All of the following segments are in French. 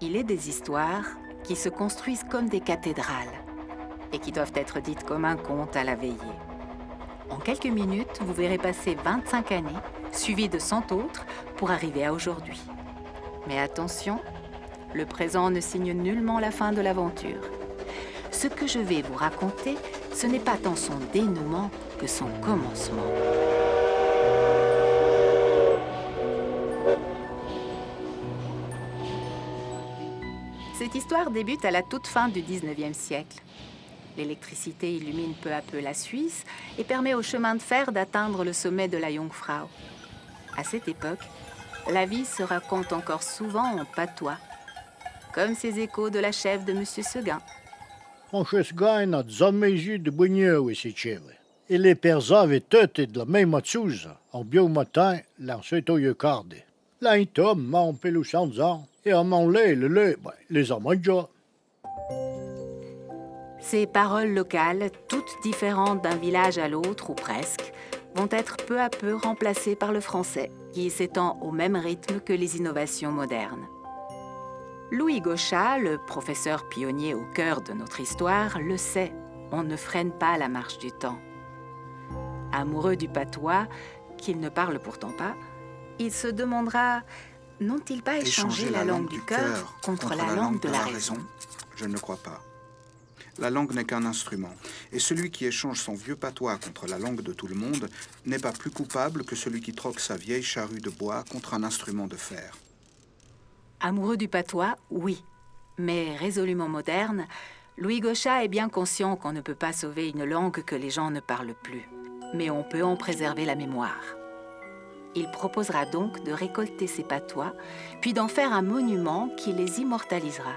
Il est des histoires qui se construisent comme des cathédrales et qui doivent être dites comme un conte à la veillée. En quelques minutes, vous verrez passer 25 années, suivies de 100 autres, pour arriver à aujourd'hui. Mais attention, le présent ne signe nullement la fin de l'aventure. Ce que je vais vous raconter, ce n'est pas tant son dénouement que son commencement. Cette histoire débute à la toute fin du 19e siècle. L'électricité illumine peu à peu la Suisse et permet au chemin de fer d'atteindre le sommet de la Jungfrau. À cette époque, la vie se raconte encore souvent en patois, comme ces échos de la chef de M. Seguin. Acest gain a zamejit de bunheu esse ceve. E le persave tăte de la mesma țuză, au bio matin, l'ensuite au iecarde. La intom, mon pelusanza, et à mon lait, les amanjas. Ces paroles locales, toutes différentes d'un village à l'autre ou presque, vont être peu à peu remplacées par le français, qui s'étend au même rythme que les innovations modernes. Louis Gauchat, le professeur pionnier au cœur de notre histoire, le sait, on ne freine pas la marche du temps. Amoureux du patois, qu'il ne parle pourtant pas, il se demandera, n'ont-ils pas échangé la langue du cœur contre la langue de la raison ? Je ne le crois pas. La langue n'est qu'un instrument, et celui qui échange son vieux patois contre la langue de tout le monde n'est pas plus coupable que celui qui troque sa vieille charrue de bois contre un instrument de fer. Amoureux du patois, oui, mais résolument moderne, Louis Gauchat est bien conscient qu'on ne peut pas sauver une langue que les gens ne parlent plus, mais on peut en préserver la mémoire. Il proposera donc de récolter ces patois, puis d'en faire un monument qui les immortalisera.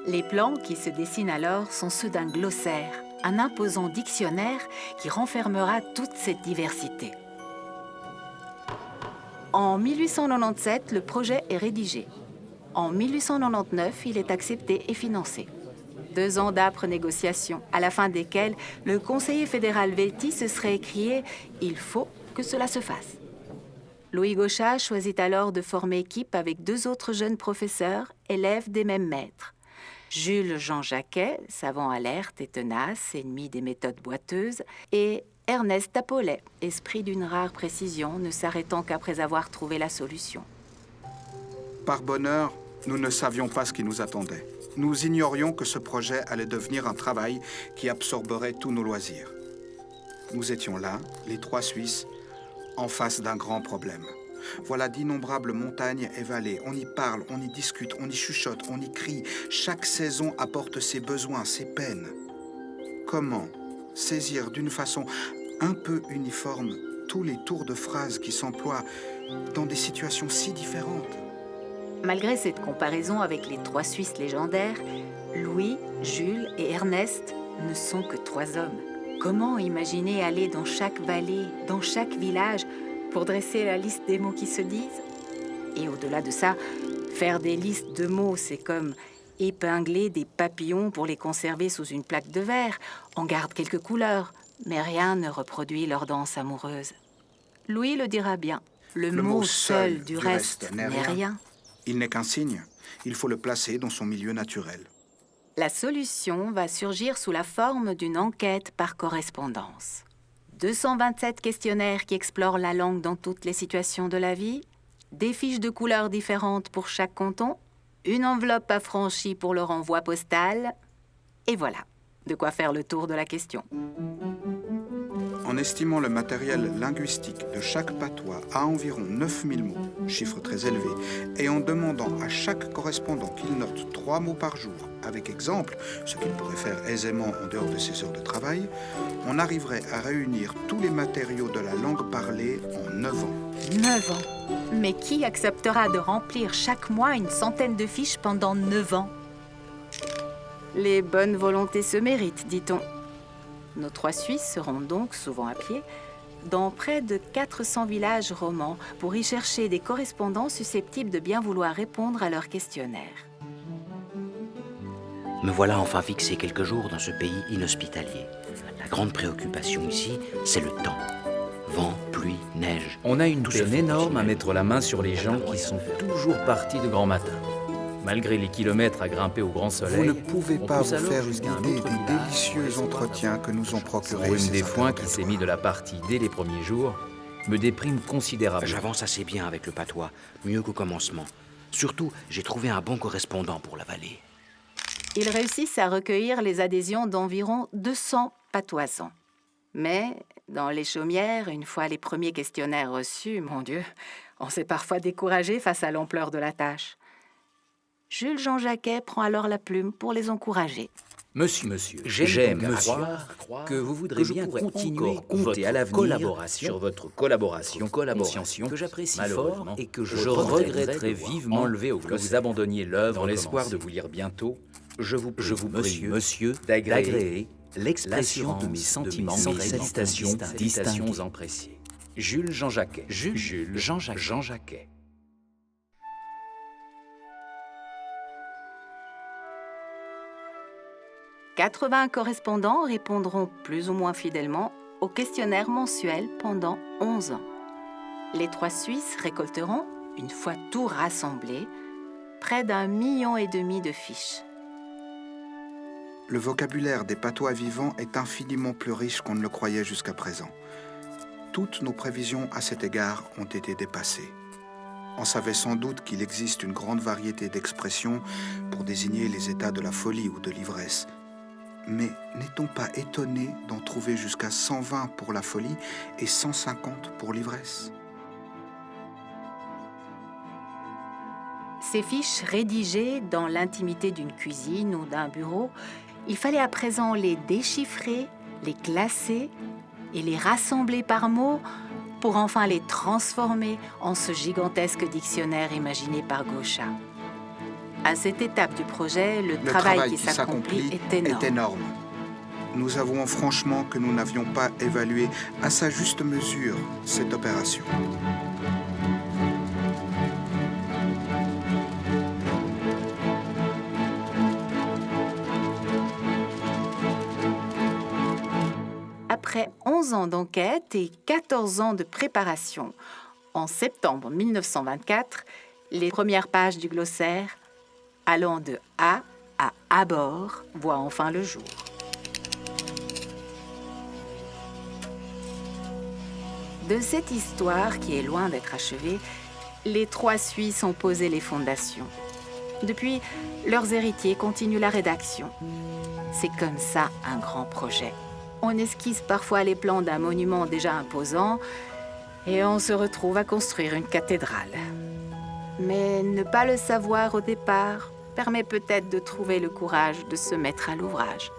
Les plans qui se dessinent alors sont ceux d'un glossaire, un imposant dictionnaire qui renfermera toute cette diversité. En 1897, le projet est rédigé. En 1899, il est accepté et financé. 2 ans d'âpres négociations, à la fin desquelles le conseiller fédéral Velti se serait écrié « Il faut que cela se fasse ». Louis Gauchat choisit alors de former équipe avec 2 autres jeunes professeurs, élèves des mêmes maîtres. Jules Jean Jacquet, savant alerte et tenace, ennemi des méthodes boiteuses, et Ernest Tapollet, esprit d'une rare précision, ne s'arrêtant qu'après avoir trouvé la solution. Par bonheur, nous ne savions pas ce qui nous attendait. Nous ignorions que ce projet allait devenir un travail qui absorberait tous nos loisirs. Nous étions là, les 3 Suisses, en face d'un grand problème. Voilà d'innombrables montagnes et vallées. On y parle, on y discute, on y chuchote, on y crie. Chaque saison apporte ses besoins, ses peines. Comment saisir d'une façon un peu uniforme tous les tours de phrases qui s'emploient dans des situations si différentes ? Malgré cette comparaison avec les 3 Suisses légendaires, Louis, Jules et Ernest ne sont que 3 hommes. Comment imaginer aller dans chaque vallée, dans chaque village, pour dresser la liste des mots qui se disent ? Et au-delà de ça, faire des listes de mots, c'est comme épingler des papillons pour les conserver sous une plaque de verre. On garde quelques couleurs, mais rien ne reproduit leur danse amoureuse. Louis le dira bien, le mot seul du reste n'est rien. Il n'est qu'un signe, il faut le placer dans son milieu naturel. La solution va surgir sous la forme d'une enquête par correspondance. 227 questionnaires qui explorent la langue dans toutes les situations de la vie, des fiches de couleurs différentes pour chaque canton, une enveloppe affranchie pour le renvoi postal, et voilà, de quoi faire le tour de la question. En estimant le matériel linguistique de chaque patois à environ 9000 mots, chiffre très élevé, et en demandant à chaque correspondant qu'il note 3 mots par jour, avec exemple, ce qu'il pourrait faire aisément en dehors de ses heures de travail, on arriverait à réunir tous les matériaux de la langue parlée en 9 ans. 9 ans. Mais qui acceptera de remplir chaque mois une centaine de fiches pendant 9 ans ? Les bonnes volontés se méritent, dit-on. Nos 3 Suisses seront donc, souvent à pied, dans près de 400 villages romans pour y chercher des correspondants susceptibles de bien vouloir répondre à leurs questionnaires. Me voilà enfin fixé quelques jours dans ce pays inhospitalier. La grande préoccupation ici, c'est le temps. Vent, pluie, neige. On a une tout se peine fait énorme à continuellement. mettre la main sur les gens qui sont toujours partis de grand matin. Malgré les kilomètres à grimper au grand Vous soleil, ne pouvez on pas pousse vous alors faire jusqu'à un une idée autre du village délicieux pour les entretien que nous ont procuré Une ces des foins qui s'est interrogatoires. mis de la partie dès les premiers jours me déprime considérablement. J'avance assez bien avec le patois, mieux qu'au commencement. Surtout, j'ai trouvé un bon correspondant pour la vallée. Ils réussissent à recueillir les adhésions d'environ 200 patoisans. Mais dans les chaumières, une fois les premiers questionnaires reçus, mon Dieu, on s'est parfois découragé face à l'ampleur de la tâche. Jules Jean Jacquet prend alors la plume pour les encourager. Monsieur, j'aime croire que vous voudrez bien continuer compter à l'avenir sur votre collaboration, que j'apprécie fort et que je regretterais vivement enlever au glossaire. Vous abandonniez l'œuvre dans l'espoir de vous lire bientôt. Je vous prie, monsieur, d'agréer l'expression de mes sentiments et salutations appréciées. Jules Jean Jacquet. Jules Jean Jacquet. 80 correspondants répondront plus ou moins fidèlement au questionnaire mensuel pendant 11 ans. Les 3 Suisses récolteront, une fois tout rassemblé, près d'1,5 million de fiches. Le vocabulaire des patois vivants est infiniment plus riche qu'on ne le croyait jusqu'à présent. Toutes nos prévisions à cet égard ont été dépassées. On savait sans doute qu'il existe une grande variété d'expressions pour désigner les états de la folie ou de l'ivresse. Mais n'est-on pas étonné d'en trouver jusqu'à 120 pour la folie et 150 pour l'ivresse ? Ces fiches rédigées dans l'intimité d'une cuisine ou d'un bureau, il fallait à présent les déchiffrer, les classer et les rassembler par mots pour enfin les transformer en ce gigantesque dictionnaire imaginé par Gauchat. À cette étape du projet, le travail qui s'accomplit est énorme. Nous avouons franchement que nous n'avions pas évalué à sa juste mesure cette opération. Après 11 ans d'enquête et 14 ans de préparation, en septembre 1924, les premières pages du glossaire, allant de A à Abord, voient enfin le jour. De cette histoire, qui est loin d'être achevée, les 3 Suisses ont posé les fondations. Depuis, leurs héritiers continuent la rédaction. C'est comme ça un grand projet. On esquisse parfois les plans d'un monument déjà imposant et on se retrouve à construire une cathédrale. Mais ne pas le savoir au départ permet peut-être de trouver le courage de se mettre à l'ouvrage.